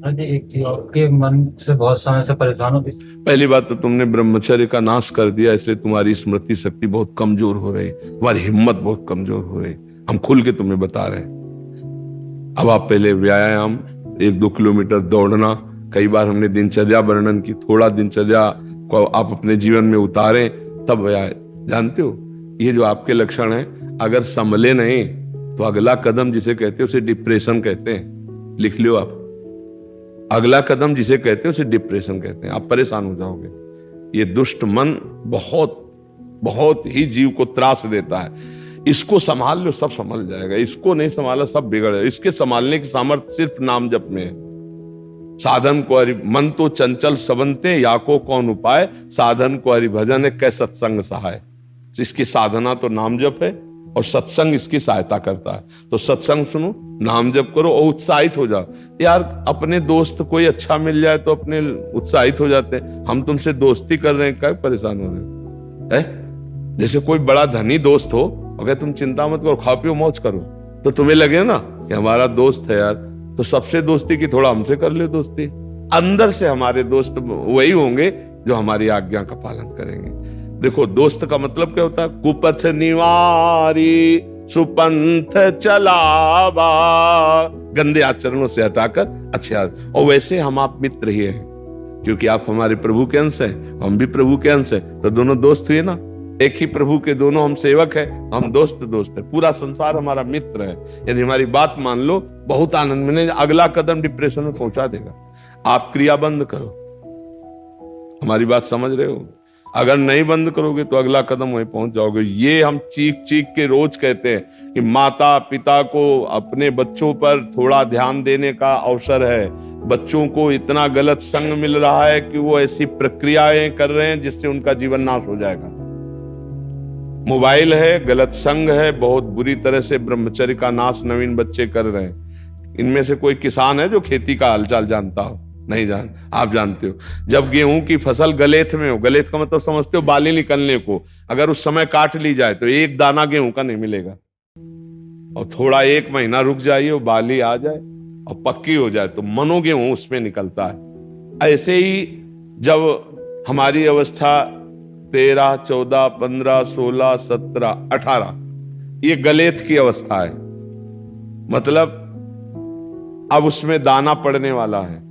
हाँ जी, एक चीज आपके मन से बहुत समय से परेशान हो पहली बात तो तुमने ब्रह्मचर्य का नाश कर दिया, इसलिए तुम्हारी स्मृति शक्ति बहुत कमजोर हो रही, तुम्हारी हिम्मत बहुत कमजोर हो रही। हम खुल के तुम्हें बता रहे हैं। अब आप पहले व्यायाम 1-2 किलोमीटर दौड़ना, कई बार हमने दिनचर्या वर्णन की, थोड़ा दिनचर्या को आप अपने जीवन में उतारें तब व्यायाम। जानते हो ये जो आपके लक्षण हैं, अगर संभले नहीं तो अगला कदम जिसे कहते हैं उसे डिप्रेशन कहते हैं। लिख लियो आप, अगला कदम जिसे कहते हैं उसे डिप्रेशन कहते हैं। आप परेशान हो जाओगे। ये दुष्ट मन बहुत बहुत ही जीव को त्रास देता है। इसको संभाल लो, सब संभल जाएगा। इसको नहीं संभाला सब बिगड़। इसके संभालने की सामर्थ्य सिर्फ नाम जप में है। साधन को हरि मन तो चंचल सबंते, या को कौन उपाय, साधन को हरि भजन है कै सत्संग सहाय। इसकी साधना तो नाम जप है और सत्संग इसकी सहायता करता है। तो सत्संग सुनो, नाम जप करो और उत्साहित हो जाओ। यार अपने दोस्त कोई अच्छा मिल जाए तो अपने उत्साहित हो जाते हैं। हम तुमसे दोस्ती कर रहे हैं, क्या परेशान हो रहे हैं? जैसे कोई बड़ा धनी दोस्त हो, अगर तुम चिंता मत करो, खाओ पियो मौज करो, तो तुम्हें लगे ना कि हमारा दोस्त है यार, तो सबसे दोस्ती की, थोड़ा हमसे कर ले दोस्ती। अंदर से हमारे दोस्त वही होंगे जो हमारी आज्ञा का पालन करेंगे। देखो दोस्त का मतलब क्या होता है? कुपथ निवारी सुपंथ चलावा, गंदे आचरणों से हटाकर अच्छे। और वैसे हम आप मित्र ही हैं, क्योंकि आप हमारे प्रभु के अंश हैं, हम भी प्रभु के अंश हैं, तो दोनों दोस्त हुए ना। एक ही प्रभु के दोनों हम सेवक हैं, हम दोस्त है। पूरा संसार हमारा मित्र है। यदि हमारी बात मान लो, बहुत आनंद मिले। अगला कदम डिप्रेशन में पहुंचा देगा। आप क्रिया बंद करो। हमारी बात समझ रहे हो? अगर नहीं बंद करोगे तो अगला कदम वहीं पहुंच जाओगे। ये हम चीख चीख के रोज कहते हैं कि माता पिता को अपने बच्चों पर थोड़ा ध्यान देने का अवसर है। बच्चों को इतना गलत संग मिल रहा है कि वो ऐसी प्रक्रियाएं कर रहे हैं जिससे उनका जीवन नाश हो जाएगा। मोबाइल है, गलत संग है, बहुत बुरी तरह से ब्रह्मचर्य का नाश नवीन बच्चे कर रहे हैं। इनमें से कोई किसान है जो खेती का हालचाल जानता हो? नहीं जान। आप जानते हो, जब गेहूं की फसल गलेथ में हो, गलेथ का मतलब समझते हो बाली निकलने को, अगर उस समय काट ली जाए तो एक दाना गेहूं का नहीं मिलेगा। और थोड़ा 1 महीना रुक जाइए, वो बाली आ जाए और पक्की हो जाए तो मनो गेहूं उसमें निकलता है। ऐसे ही जब हमारी अवस्था 13, 14, 15, 16, 17, 18, ये गलेथ की अवस्था है, मतलब अब उसमें दाना पड़ने वाला है।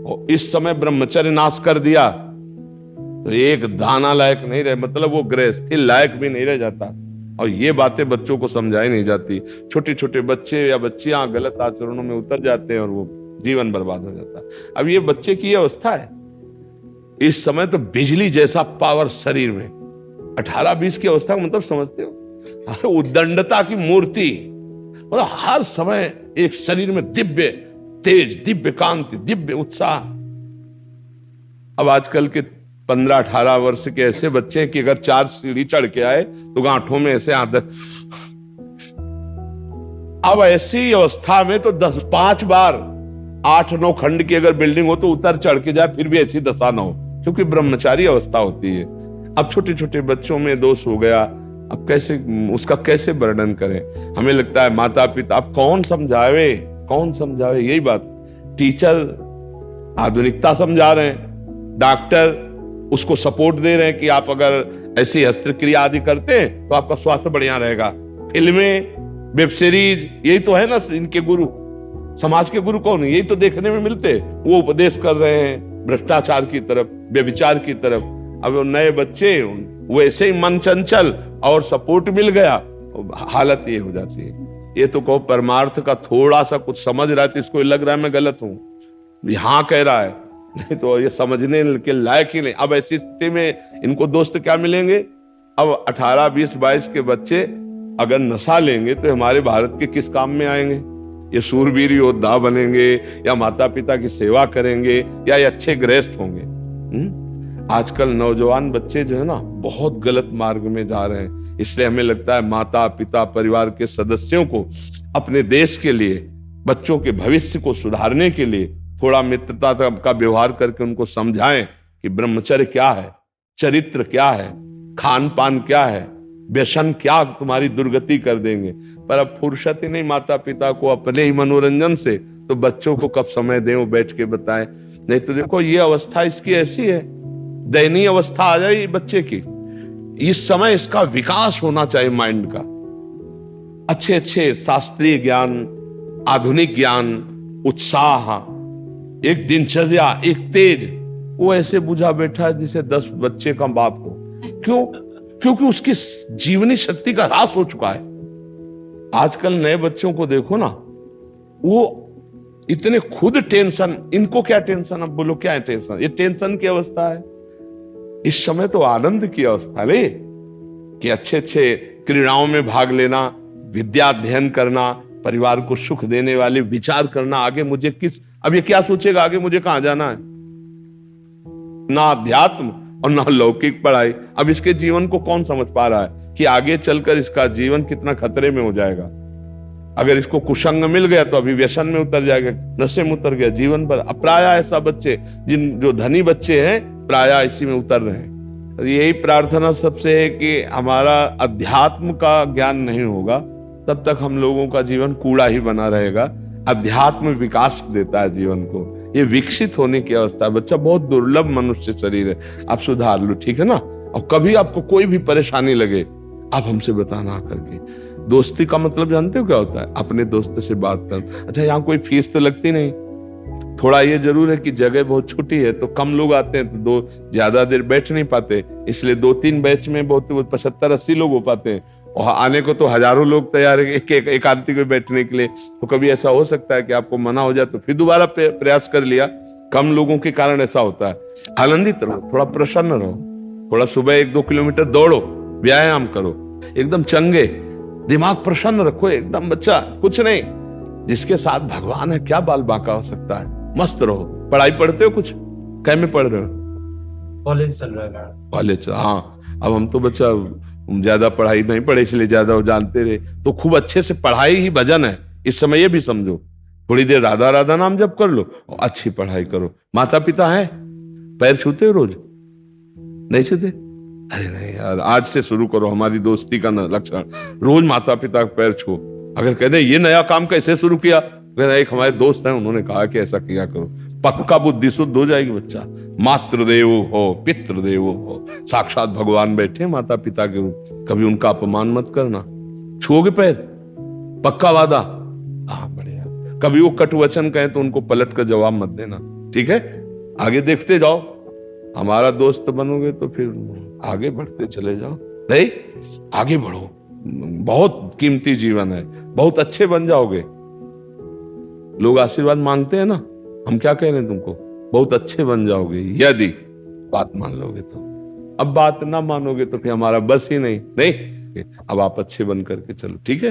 और इस समय ब्रह्मचर्य नाश कर दिया तो एक दाना लायक नहीं रहे, मतलब वो गृहस्थी लायक भी नहीं रह जाता। और ये बातें बच्चों को समझाई नहीं जाती। छोटे छोटे बच्चे या बच्चियां गलत आचरणों में उतर जाते हैं और वो जीवन बर्बाद हो जाता है। अब ये बच्चे की अवस्था है। इस समय तो बिजली जैसा पावर शरीर में, 18-20 की अवस्था का मतलब समझते हो? उद्दंडता की मूर्ति, मतलब हर समय एक शरीर में दिव्य तेज, दिव्य कांति, दिव्य उत्साह। अब आजकल के 15-18 वर्ष के ऐसे बच्चे हैं कि अगर 4 सीढ़ी चढ़ के आए तो गांठों में ऐसे आदत। अब ऐसी अवस्था में तो 5 बार 8-9 खंड की अगर बिल्डिंग हो तो उतर चढ़ के जाए, फिर भी ऐसी दशा ना हो, क्योंकि ब्रह्मचारी अवस्था होती है। अब छोटे छोटे बच्चों में दोष हो गया, अब कैसे उसका कैसे वर्णन करें? हमें लगता है माता पिता, अब कौन समझावे, कौन समझावे? यही बात। टीचर आधुनिकता समझा रहे हैं, डॉक्टर उसको सपोर्ट दे रहे हैं कि आप अगर ऐसी शस्त्रक्रिया आदि करते हैं तो आपका स्वास्थ्य बढ़िया रहेगा। फिल्में, वेब सीरीज, यही तो है ना इनके गुरु। समाज के गुरु कौन है? यही तो देखने में मिलते। वो उपदेश कर रहे हैं भ्रष्टाचार की तरफ, व्यभिचार की तरफ। अब नए बच्चे वैसे ही मन चंचल और सपोर्ट मिल गया, हालत ये हो जाती है। ये तो कहो परमार्थ का थोड़ा सा कुछ समझ रहा है तो इसको लग रहा है मैं गलत हूं, यहां कह रहा है, नहीं तो ये समझने के लायक ही नहीं। अब ऐसी स्थिति में इनको दोस्त क्या मिलेंगे? अब 18, 20, 22 के बच्चे अगर नशा लेंगे तो हमारे भारत के किस काम में आएंगे? ये सूरवीर योद्धा बनेंगे या माता पिता की सेवा करेंगे या ये अच्छे गृहस्थ होंगे? आजकल नौजवान बच्चे जो है ना बहुत गलत मार्ग में जा रहे हैं। इसलिए हमें लगता है माता पिता परिवार के सदस्यों को अपने देश के लिए, बच्चों के भविष्य को सुधारने के लिए थोड़ा मित्रता का व्यवहार करके उनको समझाएं कि ब्रह्मचर्य क्या है, चरित्र क्या है, खान पान क्या है, व्यसन क्या तुम्हारी दुर्गति कर देंगे। पर अब फुर्सत ही नहीं माता पिता को अपने ही मनोरंजन से तो बच्चों को कब समय दें, वो बैठ के बताएं। नहीं तो देखो ये अवस्था इसकी ऐसी है, दयनीय अवस्था आ जाए बच्चे की। इस समय इसका विकास होना चाहिए माइंड का, अच्छे अच्छे शास्त्रीय ज्ञान, आधुनिक ज्ञान, उत्साह, एक दिनचर्या, एक तेज। वो ऐसे बुझा बैठा है जिसे 10 बच्चे का बाप हो। क्यों? क्योंकि उसकी जीवनी शक्ति का ह्रास हो चुका है। आजकल नए बच्चों को देखो ना, वो इतने खुद टेंशन, इनको क्या टेंशन, अब बोलो क्या है टेंशन? ये टेंशन की अवस्था है। इस समय तो आनंद की अवस्था है कि अच्छे अच्छे क्रीड़ाओं में भाग लेना, विद्या अध्ययन करना, परिवार को सुख देने वाले विचार करना। आगे मुझे अब ये क्या सोचेगा आगे मुझे कहां जाना है? ना अध्यात्म और ना लौकिक पढ़ाई। अब इसके जीवन को कौन समझ पा रहा है कि आगे चलकर इसका जीवन कितना खतरे में हो जाएगा। अगर इसको कुसंग मिल गया तो अभी व्यसन में उतर जाएगा, नशे में उतर गया, जीवन पर। प्रायः ऐसा बच्चे, जो धनी बच्चे हैं, प्रायः इसी में उतर रहे हैं। यही प्रार्थना सबसे है कि हमारा अध्यात्म का ज्ञान नहीं होगा तब तक हम लोगों का जीवन कूड़ा ही बना रहेगा। अध्यात्म विकास देता है जीवन को, ये विकसित होने की अवस्था। बच्चा बहुत दुर्लभ मनुष्य शरीर है, आप सुधार लो, ठीक है ना। और कभी आपको कोई भी परेशानी लगे आप हमसे बताना करके। दोस्ती का मतलब जानते हो क्या होता है? अपने दोस्त से बात कर। अच्छा, यहाँ कोई फीस तो लगती नहीं। थोड़ा ये जरूर है कि जगह बहुत छोटी है तो कम लोग आते हैं, तो ज्यादा देर बैठ नहीं पाते, इसलिए 2-3 बैच में बहुत 75-80 लोग हो पाते हैं। और आने को तो हजारों लोग तैयार है एक आंटी को बैठने के लिए। तो कभी ऐसा हो सकता है कि आपको मना हो जाए तो फिर दोबारा प्रयास कर लिया। कम लोगों के कारण ऐसा होता है। आनंदित रहो, थोड़ा प्रसन्न रहो, थोड़ा सुबह 1-2 किलोमीटर दौड़ो, व्यायाम करो, एकदम चंगे, दिमाग प्रसन्न रखो एकदम। बच्चा कुछ नहीं, जिसके साथ भगवान है क्या बाल बांका हो सकता है। मस्त रहो। पढ़ाई पढ़ते हो कुछ? क्या में पढ़ रहे हो? कॉलेज चल रहा है। कॉलेज, हाँ। अब हम तो बच्चा ज्यादा पढ़ाई नहीं पढ़े इसलिए ज्यादा जानते रहे, तो खूब अच्छे से पढ़ाई ही भजन है इस समय। ये भी समझो, थोड़ी देर राधा राधा नाम जप कर लो और अच्छी पढ़ाई करो। माता पिता है, पैर छूते हो रोज? नहीं छूते? अरे नहीं यार, आज से शुरू करो। हमारी दोस्ती का लक्षण रोज माता पिता का पैर छू। अगर कहते ये नया काम कैसे शुरू किया, एक हमारे दोस्त हैं उन्होंने कहा कि ऐसा किया करो, पक्का बुद्धि शुद्ध हो जाएगी। बच्चा मातृदेव हो, पितृदेव हो, साक्षात भगवान बैठे माता पिता के रूप। कभी उनका अपमान मत करना। छुओगे पैर? पक्का वादा? हाँ, बढ़िया। कभी वो कटु वचन कहें तो उनको पलट कर जवाब मत देना, ठीक है? आगे देखते जाओ, हमारा दोस्त बनोगे तो फिर आगे बढ़ते चले जाओ। नहीं, आगे बढ़ो, बहुत कीमती जीवन है, बहुत अच्छे बन जाओगे। लोग आशीर्वाद मांगते हैं ना, हम क्या कह रहे हैं तुमको? बहुत अच्छे बन जाओगे यदि बात मान लोगे तो। अब बात ना मानोगे तो फिर हमारा बस ही नहीं। अब आप अच्छे बन करके चलो, ठीक है?